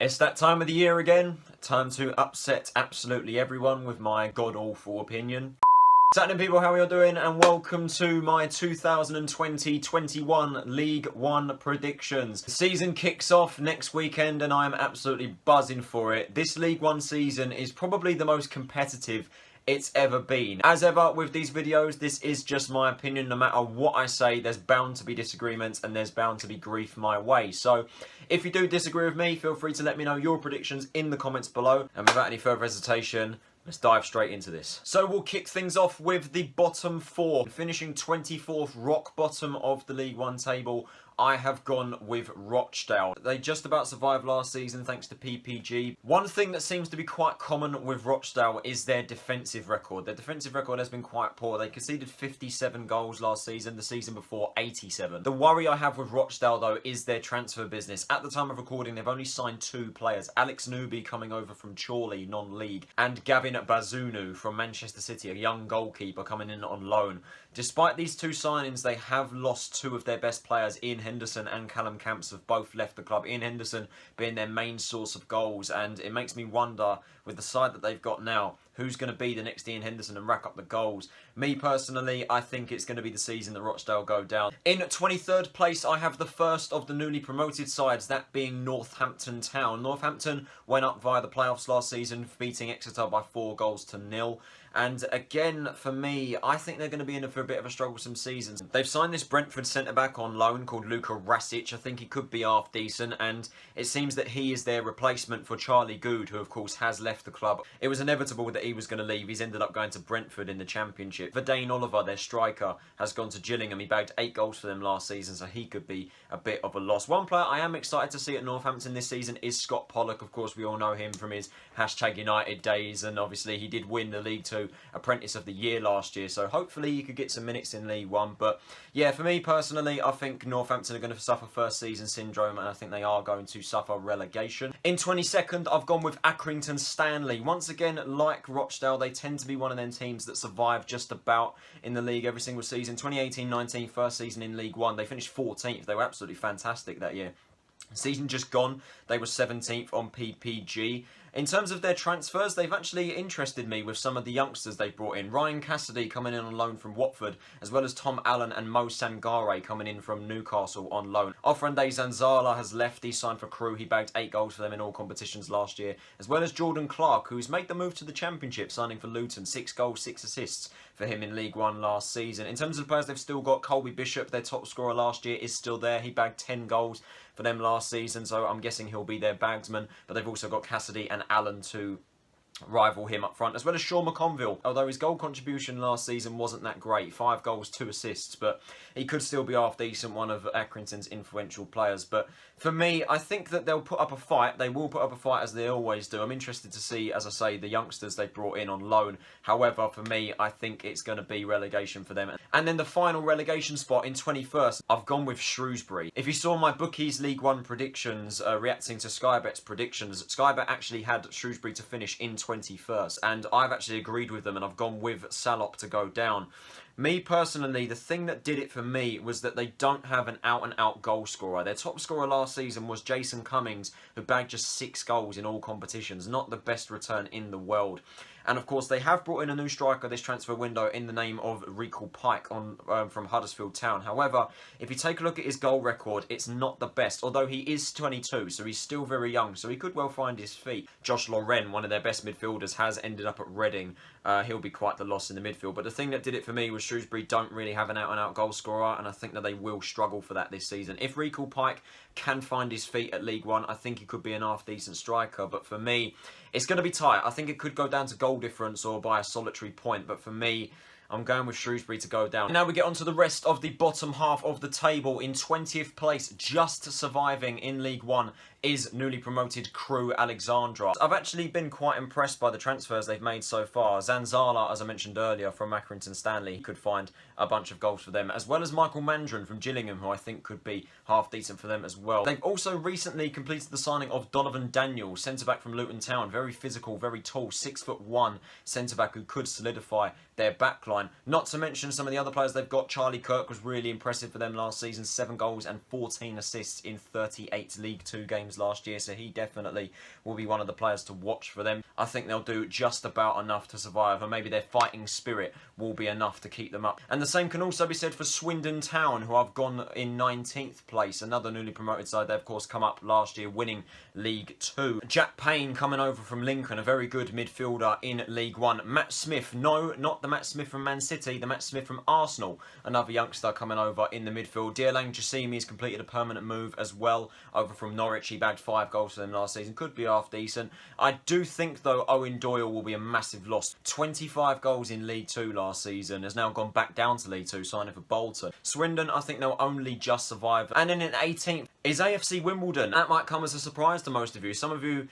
It's that time of the year again. Time to upset absolutely everyone with my god-awful opinion. What's happening, people? How are you doing? And welcome to my 2020-21 League One predictions. The season kicks off next weekend and I am absolutely buzzing for it. This League One season is probably the most competitive it's ever been. As ever with these videos, this is just my opinion. No matter what I say, there's bound to be disagreements and there's bound to be grief my way. So if you do disagree with me, feel free to let me know your predictions in the comments below. And without any further hesitation, let's dive straight into this. So we'll kick things off with the bottom four. Finishing 24th, rock bottom of the League One table, I have gone with Rochdale. They just about survived last season thanks to PPG. One thing that seems to be quite common with Rochdale is their defensive record. Their defensive record has been quite poor. They conceded 57 goals last season, the season before 87. The worry I have with Rochdale though is their transfer business. At the time of recording, they've only signed two players. Alex Newby coming over from Chorley, non-league, and Gavin Bazunu from Manchester City, a young goalkeeper coming in on loan. Despite these two signings, they have lost two of their best players. Ian Henderson and Callum Camps have both left the club. Ian Henderson being their main source of goals, and it makes me wonder, with the side that they've got now, who's going to be the next Ian Henderson and rack up the goals. Me personally, I think it's going to be the season that Rochdale go down. In 23rd place, I have the first of the newly promoted sides, that being Northampton Town. Northampton went up via the playoffs last season, beating Exeter by 4-0. And again, for me, I think they're going to be in for a bit of a strugglesome season. They've signed this Brentford centre-back on loan called Luka Rasic. I think he could be half decent, and it seems that he is their replacement for Charlie Good, who of course has left the club. It was inevitable that he was going to leave. He's ended up going to Brentford in the Championship. Verdane Oliver, their striker, has gone to Gillingham. He bagged 8 goals for them last season, so he could be a bit of a loss. One player I am excited to see at Northampton this season is Scott Pollock. Of course, we all know him from his #United days, and obviously he did win the League Two Apprentice of the Year last year, so hopefully he could get some minutes in League One. But yeah, for me personally, I think Northampton are going to suffer first season syndrome, and I think they are going to suffer relegation. In 22nd, I've gone with Accrington Stanley. Once again, like Rochdale, they tend to be one of them teams that survive just about in the league every single season. 2018-19, first season in League One, they finished 14th. They were absolutely fantastic that year. Season just gone, they were 17th on PPG. In terms of their transfers, they've actually interested me with some of the youngsters they've brought in. Ryan Cassidy coming in on loan from Watford, as well as Tom Allen and Mo Sangare coming in from Newcastle on loan. Ofrande Zanzala has left. He signed for Crewe. He bagged 8 goals for them in all competitions last year, as well as Jordan Clark, who's made the move to the Championship, signing for Luton. 6 goals, 6 assists for him in League One last season. In terms of the players they've still got, Colby Bishop, their top scorer last year, is still there. He bagged 10 goals for them last season, so I'm guessing he'll be their bagsman. But they've also got Cassidy and Allen to rival him up front, as well as Sean McConville. Although his goal contribution last season wasn't that great, 5 goals, 2 assists, but he could still be half decent, one of Accrington's influential players. But for me, I think that they'll put up a fight. They will put up a fight, as they always do. I'm interested to see, as I say, the youngsters they brought in on loan. However, for me, I think it's going to be relegation for them. And then the final relegation spot in 21st, I've gone with Shrewsbury. If you saw my Bookies League One predictions, reacting to Skybet's predictions, Skybet actually had Shrewsbury to finish in 21st, and I've actually agreed with them, and I've gone with Salop to go down. Me personally, the thing that did it for me was that they don't have an out-and-out goal scorer. Their top scorer last season was Jason Cummings, who bagged just 6 goals in all competitions. Not the best return in the world. And of course, they have brought in a new striker this transfer window in the name of Recall Pike from Huddersfield Town. However, if you take a look at his goal record, it's not the best. Although he is 22, so he's still very young, so he could well find his feet. Josh Loren, one of their best midfielders, has ended up at Reading. He'll be quite the loss in the midfield. But the thing that did it for me was Shrewsbury don't really have an out-and-out goal scorer, and I think that they will struggle for that this season. If Recall Pike can find his feet at League One, I think he could be an half-decent striker. But for me, it's going to be tight. I think it could go down to goal difference or by a solitary point. But for me, I'm going with Shrewsbury to go down. Now we get on to the rest of the bottom half of the table. In 20th place, just surviving in League One, is newly promoted Crewe Alexandra. I've actually been quite impressed by the transfers they've made so far. Zanzala, as I mentioned earlier, from Accrington Stanley, could find a bunch of goals for them, as well as Michael Mandron from Gillingham, who I think could be half decent for them as well. They've also recently completed the signing of Donovan Daniel, centre-back from Luton Town. Very physical, very tall, 6'1" centre-back who could solidify their backline. Not to mention some of the other players they've got. Charlie Kirk was really impressive for them last season. 7 goals and 14 assists in 38 League Two games games last year, so he definitely will be one of the players to watch for them. I think they'll do just about enough to survive, and maybe their fighting spirit will be enough to keep them up. And the same can also be said for Swindon Town, who I've gone in 19th place. Another newly promoted side. They, of course, come up last year winning League 2. Jack Payne coming over from Lincoln, a very good midfielder in League 1. Matt Smith, no, not the Matt Smith from Man City, the Matt Smith from Arsenal. Another youngster coming over in the midfield. Dialang Jassimi has completed a permanent move as well over from Norwich. He bagged 5 goals for them last season. Could be half decent. I do think, though, Owen Doyle will be a massive loss. 25 goals in League 2 last season. Has now gone back down to League 2, signing for Bolton. Swindon, I think they'll only just survive. And then in 18th is AFC Wimbledon. That might come as a surprise to most of you. Some of you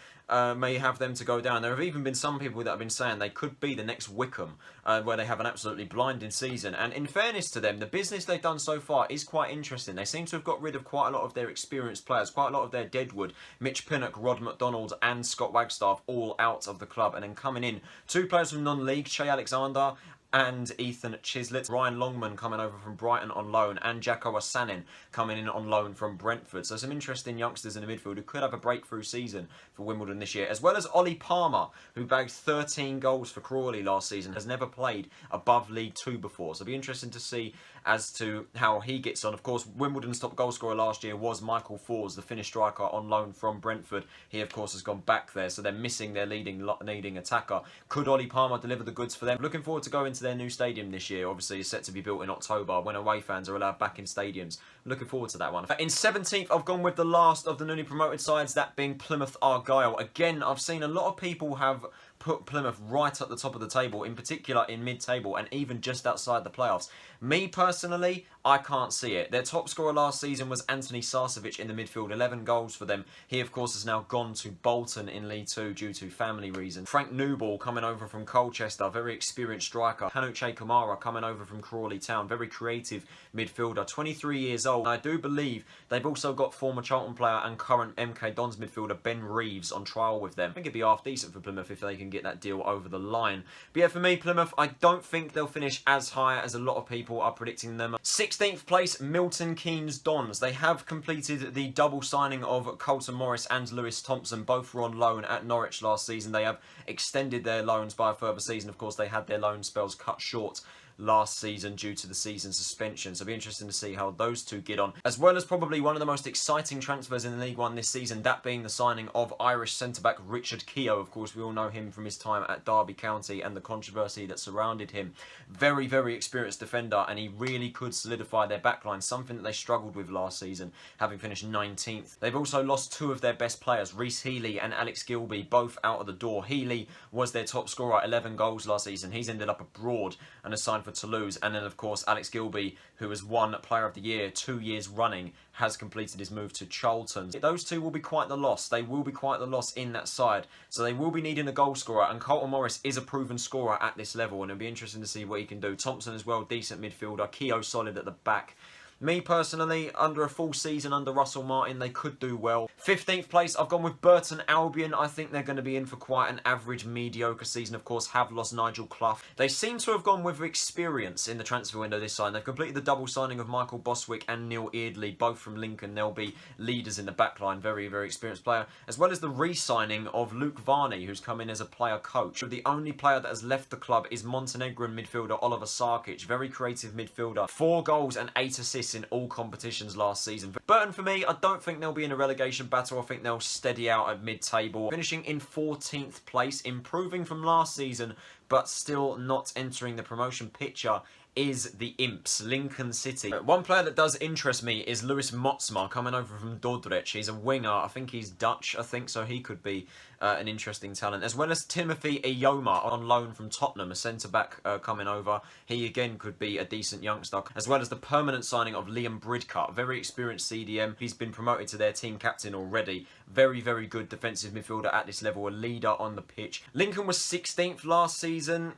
may have them to go down. There have even been some people that have been saying they could be the next Wickham, where they have an absolutely blinding season. And in fairness to them, the business they've done so far is quite interesting. They seem to have got rid of quite a lot of their experienced players, quite a lot of their deadwood. Mitch Pinnock, Rod McDonald and Scott Wagstaff all out of the club. And then coming in, 2 players from non-league, Che Alexander and Ethan Chislett. Ryan Longman coming over from Brighton on loan, and Jacko Asanin coming in on loan from Brentford. So some interesting youngsters in the midfield who could have a breakthrough season for Wimbledon this year, as well as Ollie Palmer, who bagged 13 goals for Crawley last season, has never played above League 2 before. So it'll be interesting to see as to how he gets on. Of course, Wimbledon's top goal scorer last year was Michael Fours, the Finnish striker on loan from Brentford. He, of course, has gone back there, so they're missing their leading attacker. Could Ollie Palmer deliver the goods for them? Looking forward to going to their new stadium this year. Obviously, it's set to be built in October when away fans are allowed back in stadiums. Looking forward to that one. In 17th, I've gone with the last of the newly promoted sides, that being Plymouth Argyle. Again, I've seen a lot of people have put Plymouth right at the top of the table, in particular in mid-table and even just outside the playoffs. Me personally, I can't see it. Their top scorer last season was Anthony Sarcevic in the midfield, 11 goals for them. He, of course, has now gone to Bolton in League 2 due to family reasons. Frank Newball coming over from Colchester, very experienced striker. Hanuche Kamara coming over from Crawley Town, very creative midfielder, 23 years old. And I do believe they've also got former Charlton player and current MK Dons midfielder Ben Reeves on trial with them. I think it'd be half decent for Plymouth if they can get that deal over the line. But yeah, for me, Plymouth, I don't think they'll finish as high as a lot of people are predicting them. 16th place, Milton Keynes Dons. They have completed the double signing of Colton Morris and Lewis Thompson. Both were on loan at Norwich last season. They have extended their loans by a further season. Of course, they had their loan spells cut short last season due to the season suspension. So it'll be interesting to see how those two get on. As well as probably one of the most exciting transfers in the League One this season, that being the signing of Irish centre-back Richard Keogh. Of course, we all know him from his time at Derby County and the controversy that surrounded him. Very, very experienced defender, and he really could solidify their backline, something that they struggled with last season, having finished 19th. They've also lost 2 of their best players, Reece Healy and Alex Gilby, both out of the door. Healy was their top scorer, 11 goals last season. He's ended up abroad and has signed for Toulouse. And then, of course, Alex Gilby, who has won Player of the Year 2 years running, has completed his move to Charlton. Those two will be quite the loss. They will be quite the loss in that side. So they will be needing a goal scorer. And Colton Morris is a proven scorer at this level. And it'll be interesting to see what he can do. Thompson as well, decent midfielder. Keogh solid at the back. Me personally, under a full season under Russell Martin, they could do well. 15th place, I've gone with Burton Albion. I think they're going to be in for quite an average, mediocre season. Of course, have lost Nigel Clough. They seem to have gone with experience in the transfer window this side. They've completed the double signing of Michael Boswick and Neil Eardley, both from Lincoln. They'll be leaders in the backline, very, very experienced player. As well as the re-signing of Luke Varney, who's come in as a player coach. The only player that has left the club is Montenegrin midfielder Oliver Sarkic, very creative midfielder. 4 goals and 8 assists in all competitions last season. Burton, for me, I don't think they'll be in a relegation battle. I think they'll steady out at mid-table, finishing in 14th place, improving from last season, but still not entering the promotion picture is the Imps, Lincoln City. One player that does interest me is Lewis Motsma, coming over from Dordrecht. He's a winger. I think he's Dutch, so he could be an interesting talent. As well as Timothy Iyoma on loan from Tottenham, a centre-back coming over. He again could be a decent youngster. As well as the permanent signing of Liam Bridcut, very experienced CDM. He's been promoted to their team captain already. Very, very good defensive midfielder at this level, a leader on the pitch. Lincoln was 16th last season.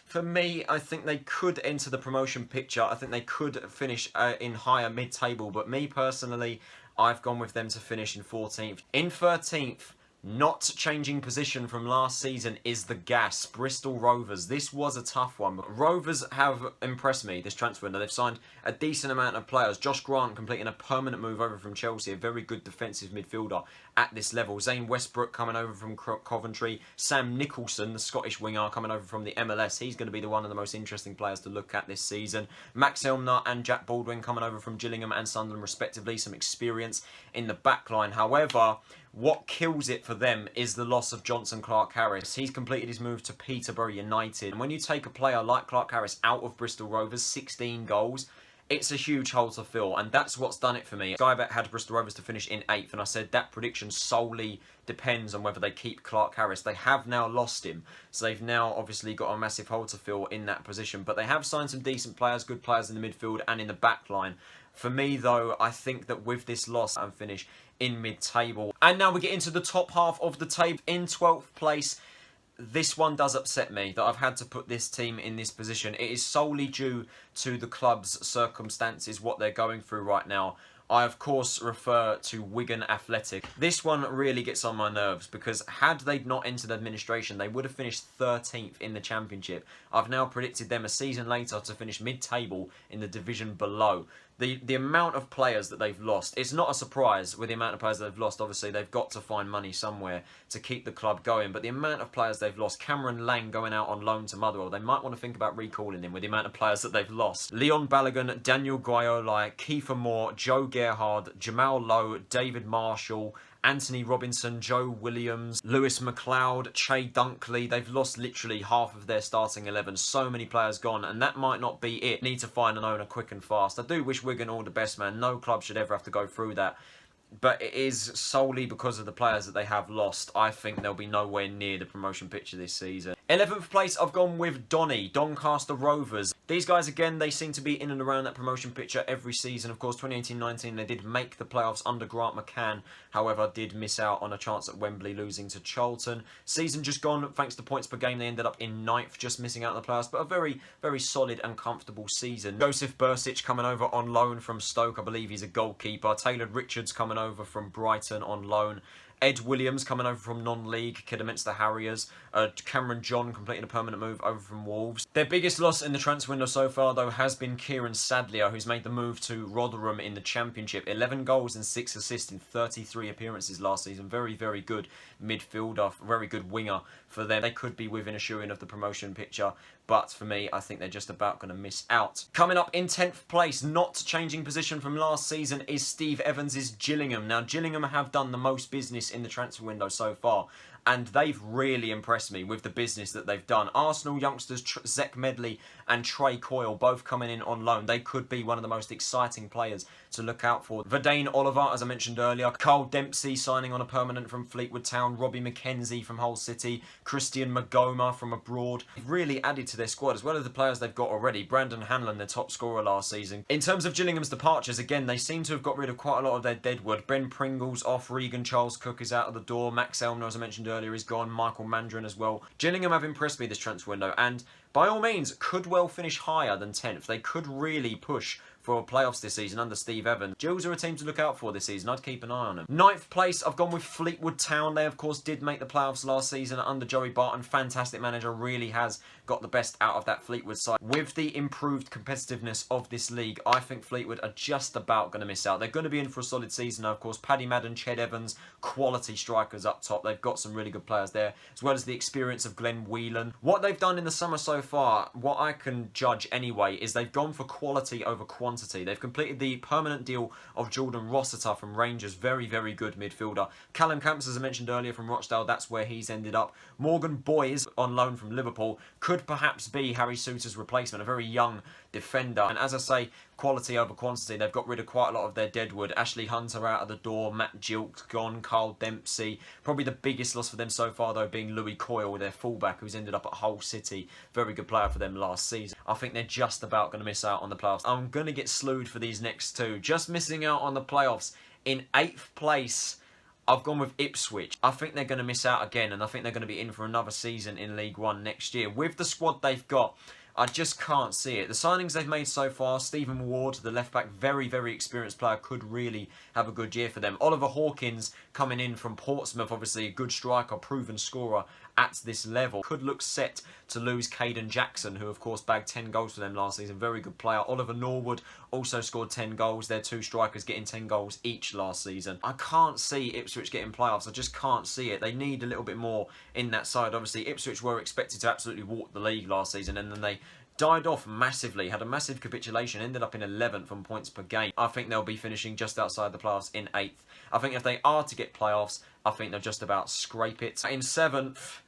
For me, I think they could enter the promotion picture. I think they could finish in higher mid-table. But me personally, I've gone with them to finish in 14th. In 13th, not changing position from last season, is the Gas, Bristol Rovers. This was a tough one. But Rovers have impressed me this transfer window. They've signed a decent amount of players. Josh Grant completing a permanent move over from Chelsea, a very good defensive midfielder. at this level. Zane Westbrook coming over from Coventry. Sam Nicholson, the Scottish winger, coming over from the MLS. He's going to be one of the most interesting players to look at this season. Max Elmner and Jack Baldwin coming over from Gillingham and Sunderland respectively. Some experience in the backline. However, what kills it for them is the loss of Johnson Clark-Harris. He's completed his move to Peterborough United. And when you take a player like Clark-Harris out of Bristol Rovers, 16 goals, it's a huge hole to fill, and that's what's done it for me. Skybet had Bristol Rovers to finish in 8th, and I said that prediction solely depends on whether they keep Clark-Harris. They have now lost him, so they've now obviously got a massive hole to fill in that position. But they have signed some decent players, good players in the midfield and in the back line. For me, though, I think that with this loss, I'm finished in mid-table. And now we get into the top half of the table. In 12th place, this one does upset me that I've had to put this team in this position. It is solely due to the club's circumstances, what they're going through right now. I, of course, refer to Wigan Athletic. This one really gets on my nerves because had they not entered administration, they would have finished 13th in the Championship. I've now predicted them a season later to finish mid-table in the division below. The amount of players that they've lost, it's not a surprise with the amount of players they've lost. Obviously, they've got to find money somewhere to keep the club going. But the amount of players they've lost, Cameron Lang going out on loan to Motherwell, they might want to think about recalling him with the amount of players that they've lost. Leon Balogun, Daniel Guayoli, Kiefer Moore, Joe Gerhard, Jamal Lowe, David Marshall, Anthony Robinson, Joe Williams, Lewis McLeod, Che Dunkley. They've lost literally half of their starting 11. So many players gone, and that might not be it. Need to find an owner quick and fast. I do wish Wigan all the best, man. No club should ever have to go through that. But it is solely because of the players that they have lost. I think they'll be nowhere near the promotion picture this season. 11th place, I've gone with Doncaster Rovers. These guys, again, they seem to be in and around that promotion picture every season. Of course, 2018-19, they did make the playoffs under Grant McCann. However, did miss out on a chance at Wembley, losing to Charlton. Season just gone, thanks to points per game, they ended up in 9th, just missing out on the playoffs. But a very, very solid and comfortable season. Joseph Bursic coming over on loan from Stoke. I believe he's a goalkeeper. Taylor Richards coming over from Brighton on loan. Ed Williams coming over from non-league, Kidderminster Harriers. Cameron John completing a permanent move over from Wolves. Their biggest loss in the transfer window so far, though, has been Kieran Sadlier, who's made the move to Rotherham in the Championship. 11 goals and 6 assists in 33 appearances last season. Very, very good midfielder, very good winger for them. They could be within a shoo-in of the promotion picture, but for me, I think they're just about going to miss out. Coming up in 10th place, not changing position from last season, is Steve Evans' Gillingham. Now, Gillingham have done the most business in the transfer window so far, and they've really impressed me with the business that they've done. Arsenal youngsters Zech Medley and Trey Coyle both coming in on loan. They could be one of the most exciting players to look out for. Verdane Oliver, as I mentioned earlier. Carl Dempsey signing on a permanent from Fleetwood Town. Robbie McKenzie from Hull City. Christian Magoma from abroad. They've really added to their squad, as well as the players they've got already. Brandon Hanlon, their top scorer last season. In terms of Gillingham's departures, again, they seem to have got rid of quite a lot of their deadwood. Ben Pringle's off. Regan Charles Cook is out of the door. Max Elmer, as I mentioned earlier, is gone. Michael Mandron as well. Gillingham have impressed me this transfer window, and by all means could well finish higher than 10th. They could really push for playoffs this season under Steve Evans. Gills are a team to look out for this season. I'd keep an eye on them. 9th place, I've gone with Fleetwood Town. They, of course, did make the playoffs last season under Joey Barton. Fantastic manager, really has got the best out of that Fleetwood side. With the improved competitiveness of this league, I think Fleetwood are just about going to miss out. They're going to be in for a solid season, of course. Paddy Madden, Ched Evans, quality strikers up top. They've got some really good players there, as well as the experience of Glenn Whelan. What they've done in the summer so far, what I can judge anyway, is they've gone for quality over quantity. They've completed the permanent deal of Jordan Rossiter from Rangers. Very, very good midfielder. Callum Camps, as I mentioned earlier, from Rochdale. That's where he's ended up. Morgan Boys, on loan from Liverpool, could perhaps be Harry Souttar's replacement. A very young defender. And as I say, quality over quantity. They've got rid of quite a lot of their deadwood. Ashley Hunter out of the door. Matt Gilk gone. Carl Dempsey. Probably the biggest loss for them so far, though, being Louis Coyle, their fullback, who's ended up at Hull City. Very good player for them last season. I think they're just about going to miss out on the playoffs. I'm going to get slewed for these next two. Just missing out on the playoffs. In 8th place, I've gone with Ipswich. I think they're going to miss out again, and I think they're going to be in for another season in League One next year. With the squad they've got, I just can't see it. The signings they've made so far, Stephen Ward, the left-back, very, very experienced player, could really have a good year for them. Oliver Hawkins coming in from Portsmouth, obviously a good striker, proven scorer at this level. Could look set to lose Caden Jackson, who of course bagged 10 goals for them last season. Very good player. Oliver Norwood also scored 10 goals. They're two strikers getting 10 goals each last season. I can't see Ipswich getting playoffs. I just can't see it. They need a little bit more in that side. Obviously, Ipswich were expected to absolutely walk the league last season, and then they died off massively, had a massive capitulation, ended up in 11th on points per game. I think they'll be finishing just outside the playoffs in 8th. I think if they are to get playoffs, I think they'll just about scrape it. In 7th,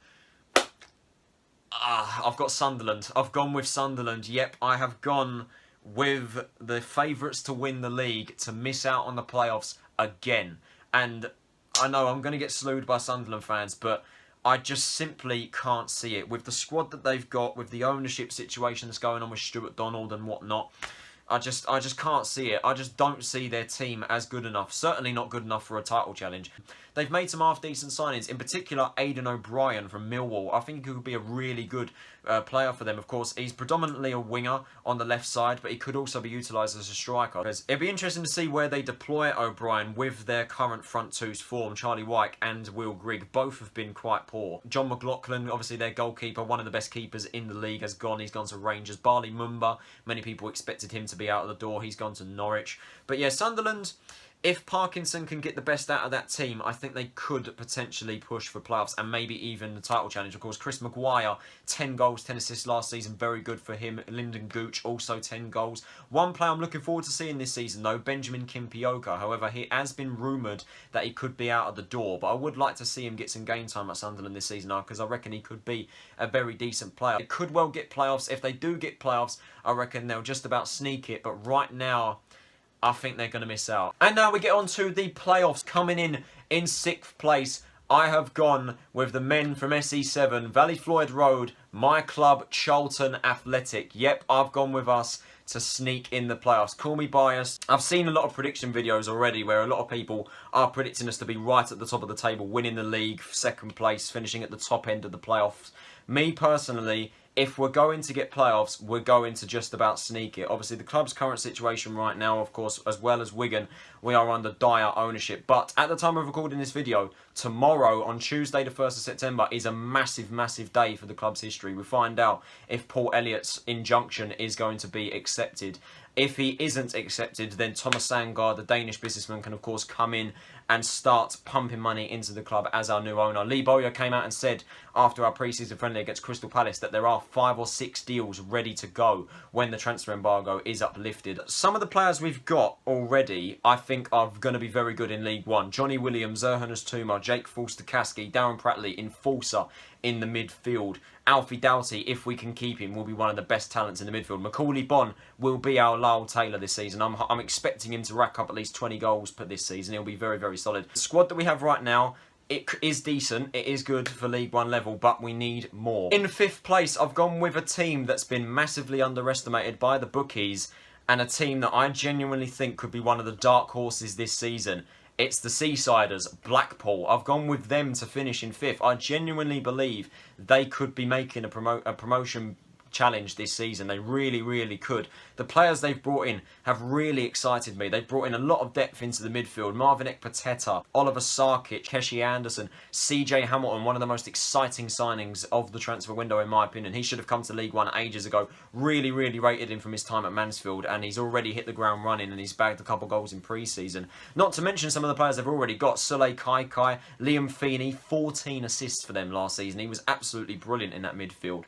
I've got Sunderland. I've gone with Sunderland. Yep, I have gone with the favourites to win the league to miss out on the playoffs again. And I know I'm going to get slewed by Sunderland fans, but I just simply can't see it. With the squad that they've got, with the ownership situation that's going on with Stuart Donald and whatnot, I just can't see it. I just don't see their team as good enough. Certainly not good enough for a title challenge. They've made some half-decent signings. In particular, Aidan O'Brien from Millwall. I think he could be a really good player for them. Of course, he's predominantly a winger on the left side, but he could also be utilised as a striker. It'd be interesting to see where they deploy O'Brien with their current front two's form. Charlie Wyke and Will Grigg both have been quite poor. John McLaughlin, obviously their goalkeeper, one of the best keepers in the league, has gone. He's gone to Rangers. Barley Mumba, many people expected him to be out of the door. He's gone to Norwich. But yeah, Sunderland, if Parkinson can get the best out of that team, I think they could potentially push for playoffs and maybe even the title challenge. Of course, Chris Maguire, 10 goals, 10 assists last season. Very good for him. Lyndon Gooch, also 10 goals. One player I'm looking forward to seeing this season, though, Benjamin Kimpioka. However, he has been rumoured that he could be out of the door. But I would like to see him get some game time at Sunderland this season, because I reckon he could be a very decent player. It could well get playoffs. If they do get playoffs, I reckon they'll just about sneak it. But right now, I think they're going to miss out. And now we get on to the playoffs. Coming in 6th place, I have gone with the men from SE7, Valley Floyd Road, my club, Charlton Athletic. Yep, I've gone with us to sneak in the playoffs. Call me biased. I've seen a lot of prediction videos already where a lot of people are predicting us to be right at the top of the table, winning the league, 2nd place, finishing at the top end of the playoffs. Me personally, if we're going to get playoffs, we're going to just about sneak it. Obviously, the club's current situation right now, of course, as well as Wigan, we are under dire ownership. But at the time of recording this video, tomorrow, on Tuesday the 1st of September, is a massive, massive day for the club's history. We find out if Paul Elliott's injunction is going to be accepted. If he isn't accepted, then Thomas Sandgaard, the Danish businessman, can of course come in and start pumping money into the club as our new owner. Lee Bowyer came out and said after our pre-season friendly against Crystal Palace that there are 5 or 6 deals ready to go when the transfer embargo is uplifted. Some of the players we've got already, I think, are going to be very good in League One. Johnny Williams, Zerhanus Tuma, Jake Forster-Caskey, Darren Pratley, Enforcer in the midfield. Alfie Doughty, if we can keep him, will be one of the best talents in the midfield. Macaulay Bonne will be our Lyle Taylor this season. I'm expecting him to rack up at least 20 goals per this season. He'll be very, very solid. The squad that we have right now, it is decent. It is good for League One level, but we need more. In 5th place, I've gone with a team that's been massively underestimated by the bookies, and a team that I genuinely think could be one of the dark horses this season. It's the Seasiders, Blackpool. I've gone with them to finish in 5th. I genuinely believe they could be making a promotion challenge this season. They really, really could. The players they've brought in have really excited me. They've brought in a lot of depth into the midfield. Marvin Ekpateta, Oliver Sarkic, Keshi Anderson, CJ Hamilton, one of the most exciting signings of the transfer window in my opinion. He should have come to League One ages ago. Really, really rated him from his time at Mansfield, and he's already hit the ground running, and he's bagged a couple goals in pre-season. Not to mention some of the players they've already got. Sule Kaikai, Liam Feeney, 14 assists for them last season. He was absolutely brilliant in that midfield.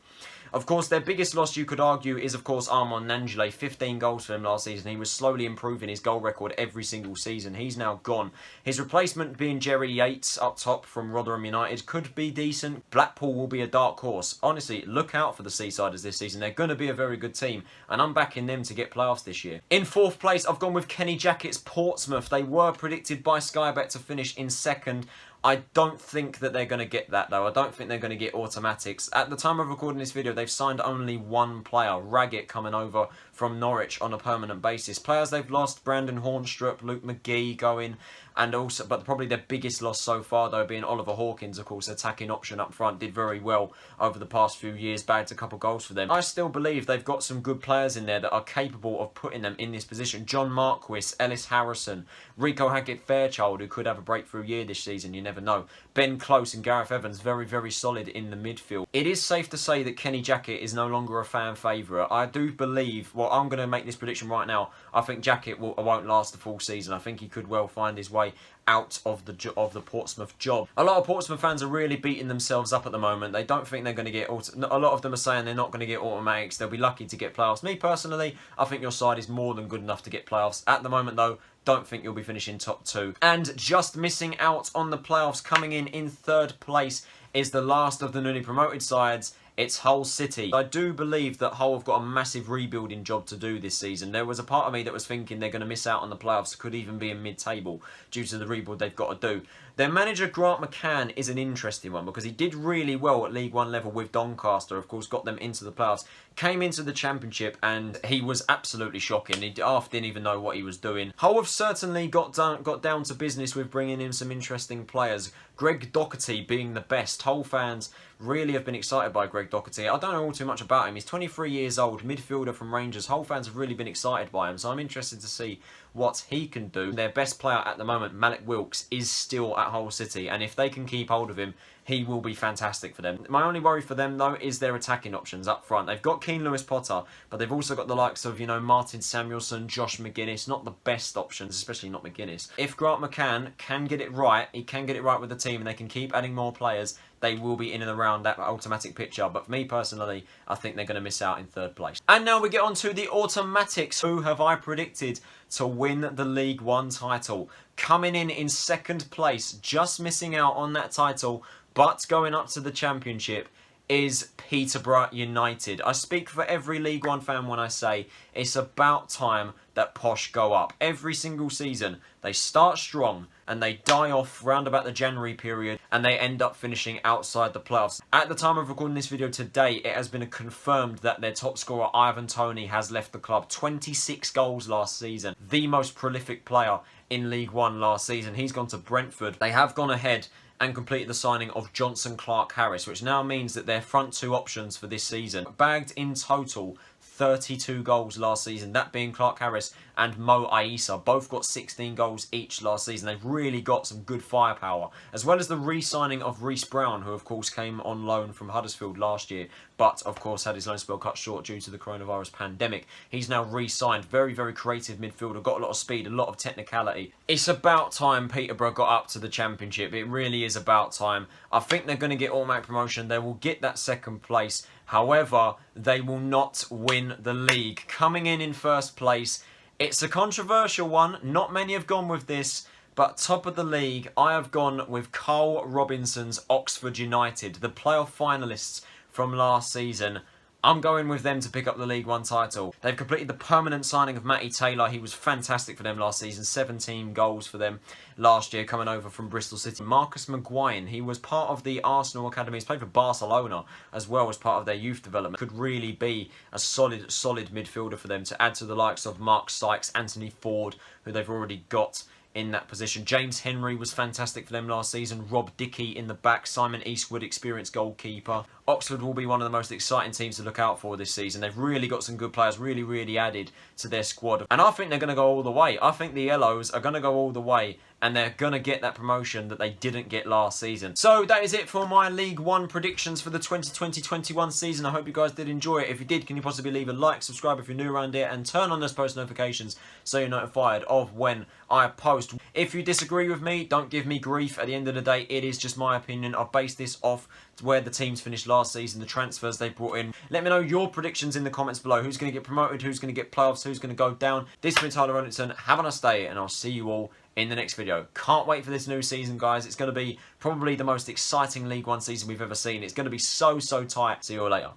Of course, their biggest loss, you could argue, is, of course, Armand Nangelé. 15 goals for him last season. He was slowly improving his goal record every single season. He's now gone. His replacement, being Jerry Yates up top from Rotherham United, could be decent. Blackpool will be a dark horse. Honestly, look out for the Seasiders this season. They're going to be a very good team, and I'm backing them to get playoffs this year. In 4th place, I've gone with Kenny Jackett's Portsmouth. They were predicted by Sky Bet to finish in 2nd. I don't think that they're going to get that, though. I don't think they're going to get automatics. At the time of recording this video, they've signed only one player, Raggett, coming over from Norwich on a permanent basis. Players they've lost, Brandon Hornstrup, Luke McGee going. and also, but probably their biggest loss so far though being Oliver Hawkins, of course, attacking option up front, did very well over the past few years, bagged a couple goals for them. I still believe they've got some good players in there that are capable of putting them in this position. John Marquis, Ellis Harrison, Rico Hackett-Fairchild, who could have a breakthrough year this season, you never know. Ben Close and Gareth Evans, very, very solid in the midfield. It is safe to say that Kenny Jackett is no longer a fan favourite. I do believe, well, I'm going to make this prediction right now, I think Jackett won't last the full season. I think he could well find his way out of the Portsmouth job. A lot of Portsmouth fans are really beating themselves up at the moment. They don't think they're going to get... A lot of them are saying they're not going to get automatics. They'll be lucky to get playoffs. Me, personally, I think your side is more than good enough to get playoffs. At the moment, though, don't think you'll be finishing top 2. And just missing out on the playoffs, coming in third place, is the last of the newly promoted sides. It's Hull City. I do believe that Hull have got a massive rebuilding job to do this season. There was a part of me that was thinking they're going to miss out on the playoffs, could even be in mid-table due to the rebuild they've got to do. Their manager, Grant McCann, is an interesting one because he did really well at League One level with Doncaster, of course, got them into the playoffs, came into the Championship, and he was absolutely shocking. Half didn't even know what he was doing. Hull have certainly got down to business with bringing in some interesting players. Greg Doherty being the best. Hull fans really have been excited by Greg Doherty. I don't know all too much about him. He's 23 years old, midfielder from Rangers. Hull fans have really been excited by him, so I'm interested to see what he can do. Their best player at the moment, Malik Wilkes, is still at Hull City, and if they can keep hold of him, he will be fantastic for them. My only worry for them, though, is their attacking options up front. They've got Keane Lewis-Potter, but they've also got the likes of, you know, Martin Samuelson, Josh McGuinness. Not the best options, especially not McGuinness. If Grant McCann can get it right, he can get it right with the team, and they can keep adding more players, they will be in and around that automatic picture. But for me personally, I think they're going to miss out in third place. And now we get on to the automatics. Who have I predicted to win the League One title? Coming in second place, just missing out on that title, but going up to the Championship, is Peterborough United. I speak for every League One fan when I say it's about time that Posh go up. Every single season, they start strong and they die off round about the January period and they end up finishing outside the playoffs. At the time of recording this video today, it has been confirmed that their top scorer, Ivan Toney, has left the club. 26 goals last season. The most prolific player in League One last season. He's gone to Brentford. They have gone ahead and completed the signing of Johnson Clark-Harris, which now means that their front two options for this season bagged in total 32 goals last season, that being Clark-Harris and Mo Aissa. Both got 16 goals each last season. They've really got some good firepower, as well as the re-signing of Reece Brown, who of course came on loan from Huddersfield last year, but of course had his loan spell cut short due to the coronavirus pandemic. He's now re-signed. Very, very creative midfielder, got a lot of speed, a lot of technicality. It's about time Peterborough got up to the Championship. It really is about time. I think they're going to get automatic promotion. They will get that second place. However, they will not win the league. Coming in first place, it's a controversial one. Not many have gone with this, but top of the league, I have gone with Carl Robinson's Oxford United, the playoff finalists from last season. I'm going with them to pick up the League One title. They've completed the permanent signing of Matty Taylor. He was fantastic for them last season. 17 goals for them last year, coming over from Bristol City. Marcus Maguire, he was part of the Arsenal Academy. He's played for Barcelona as well as part of their youth development. Could really be a solid midfielder for them to add to the likes of Mark Sykes, Anthony Ford, who they've already got in that position. James Henry was fantastic for them last season. Rob Dickey in the back. Simon Eastwood, experienced goalkeeper. Oxford will be one of the most exciting teams to look out for this season. They've really got some good players, really added to their squad. And I think they're going to go all the way. I think the Yellows are going to go all the way and they're going to get that promotion that they didn't get last season. So that is it for my League One predictions for the 2020-21 season. I hope you guys did enjoy it. If you did, can you possibly leave a like, subscribe if you're new around here, and turn on those post notifications so you're notified of when I post. If you disagree with me, don't give me grief. At the end of the day, it is just my opinion. I've based this off where the teams finished last season, the transfers they brought in. Let me know your predictions in the comments below. Who's going to get promoted? Who's going to get playoffs? Who's going to go down? This has been Tyler Rollington. Have a nice day, and I'll see you all in the next video. Can't wait for this new season, guys. It's going to be probably the most exciting League One season we've ever seen. It's going to be so tight. See you all later.